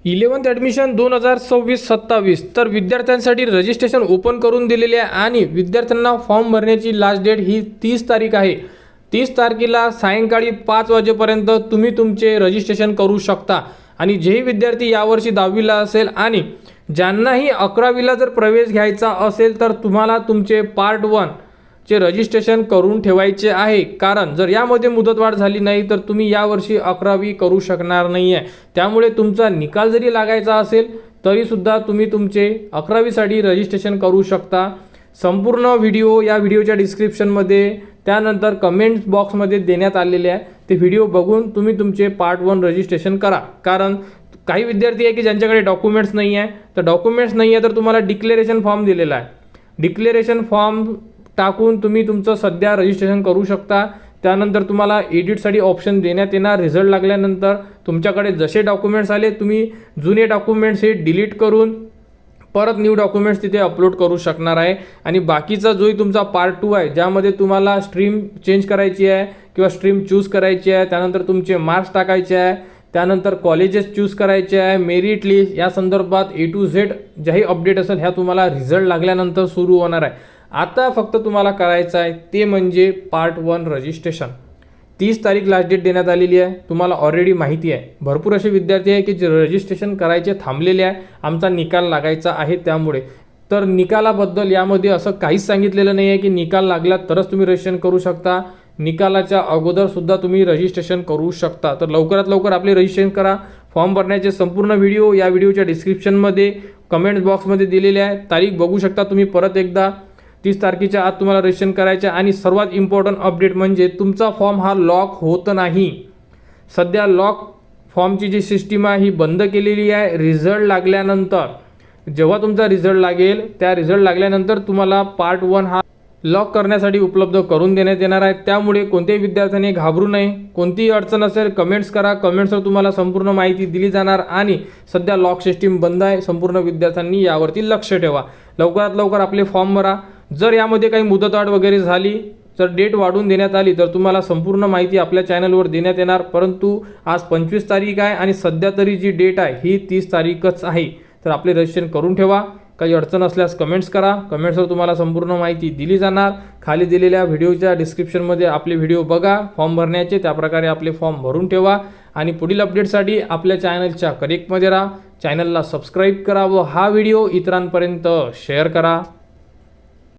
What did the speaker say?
11th admission 2026-27 तर विद्यार्थ्यांसाठी registration open करून दिलेले आहे आणि विद्यार्थ्यांना फॉर्म भरण्याची लास्ट डेट ही 30 तारीख आहे। 30 तारखेला सायंकाळी 5 वाजेपर्यंत तुम्ही तुमचे रजिस्ट्रेशन करू शकता। आणि जेही विद्यार्थी यावर्षी 10वीला असेल आणि ज्यांनाही 11वीला जर प्रवेश घ्यायचा असेल तर तुम्हाला तुमचे पार्ट 1 चे रजिस्ट्रेशन करून ठेवायचे आहे, कारण जर यामध्ये मुदतवाढ झाली नाही तर तुम्ही यावर्षी 11वी करू शकणार नाही आहे। त्यामुळे तुमचा निकाल जरी लागायचा असेल तरी सुद्धा तुम्ही तुमचे 11वीसाठी रजिस्ट्रेशन करू शकता। संपूर्ण व्हिडिओ या व्हिडिओच्या डिस्क्रिप्शनमध्ये त्यानंतर कमेंट्स बॉक्समध्ये देण्यात आलेले आहे, ते व्हिडिओ बघून तुम्ही तुमचे पार्ट 1 रजिस्ट्रेशन करा। कारण काही विद्यार्थी आहे की ज्यांच्याकडे डॉक्युमेंट्स नाही आहे, तर डॉक्युमेंट्स नाही आहे तर तुम्हाला डिक्लेरेशन फॉर्म दिलेला आहे, डिक्लेरेशन फॉर्म टाकून तुम्ही तुमचं सध्या रजिस्ट्रेशन करू शकता। त्यानंतर तुम्हाला एडिटसाठी ऑप्शन देण्यात येणार। रिझल्ट लागल्यानंतर तुमच्याकडे जसे डॉक्युमेंट्स आले तुम्ही जुने डॉक्युमेंट्स हे डिलीट करून परत न्यू डॉक्युमेंट्स तिथे अपलोड करू शकणार आहे। आणि बाकीचा जोही तुमचा पार्ट 2 आहे ज्यामध्ये तुम्हाला स्ट्रीम चेंज करायची आहे किंवा स्ट्रीम चूज करायची आहे, त्यानंतर तुमचे मार्क्स टाकायचे आहे, त्यानंतर कॉलेजेस चूज करायचे आहे, मेरिट लिस्ट या संदर्भात A to Z ज्याही अपडेट असेल ह्या तुम्हाला रिझल्ट लागल्यानंतर सुरू होणार आहे। आता फक्त तुम्हाला करायचं आहे ते म्हणजे पार्ट 1 रजिस्ट्रेशन। 30 तारीख लास्ट डेट देण्यात आलेली आहे, तुम्हाला ऑलरेडी माहिती आहे। भरपूर असे विद्यार्थी आहे की जे रजिस्ट्रेशन करायचे थांबलेले आहे, आमचा निकाल लागायचा आहे त्यामुळे। तर निकालाबद्दल यामध्ये असं काहीच सांगितलेलं नाही आहे की निकाल लागला तरच तुम्ही रजिस्ट्रेशन करू शकता, निकालाच्या अगोदर सुद्धा तुम्ही रजिस्ट्रेशन करू शकता। तर लवकरात लवकर आपले रजिस्ट्रेशन करा। फॉर्म भरण्याचे संपूर्ण व्हिडिओ या व्हिडिओच्या डिस्क्रिप्शनमध्ये कमेंट बॉक्समध्ये दिलेले आहे। तारीख बघू शकता तुम्ही परत एकदा, 30 तारखेच्या आत तुम्हाला रजिस्ट्रेशन करायचे। आणि सर्वात इम्पॉर्टंट अपडेट म्हणजे तुमचा फॉर्म हा लॉक होत नाही। सध्या लॉक फॉर्मची जी सिस्टीम आहे ही बंद केलेली आहे। रिझल्ट लागल्यानंतर जेव्हा तुमचा रिझल्ट लागेल त्या रिझल्ट लागल्यानंतर तुम्हाला पार्ट 1 हा लॉक करण्यासाठी उपलब्ध करून देण्यात येणार आहे। त्यामुळे कोणत्याही विद्यार्थ्याने घाबरू नये। कोणतीही अडचण असेल कमेंट्स करा, कमेंट्सवर तुम्हाला संपूर्ण माहिती दिली जाणार। आणि सध्या लॉक सिस्टीम बंद आहे, संपूर्ण विद्यार्थ्यांनी यावरती लक्ष ठेवा। लवकरात लवकर आपले फॉर्म भरा। जर यामध्ये काही मुदतवाढ वगैरे झाली, जर डेट वाढवून देण्यात आली तर तुम्हाला संपूर्ण माहिती आपल्या चॅनलवर देण्यात येणार। परंतु आज 25 तारीख आहे आणि सध्या तरी जी डेट आहे ही 30 तारीखच आहे। तर आपले रजिस्ट्रेशन करून ठेवा। काही अडचण असल्यास कमेंट्स करा, कमेंट्सवर तुम्हाला संपूर्ण माहिती दिली जाणार। खाली दिलेल्या व्हिडिओच्या डिस्क्रिप्शनमध्ये आपले व्हिडिओ बघा फॉर्म भरण्याचे, त्याप्रकारे आपले फॉर्म भरून ठेवा। आणि पुढील अपडेटसाठी आपल्या चॅनलच्या कनेक्टमध्ये राहा, चॅनलला सबस्क्राईब करा व हा व्हिडिओ इतरांपर्यंत शेअर करा।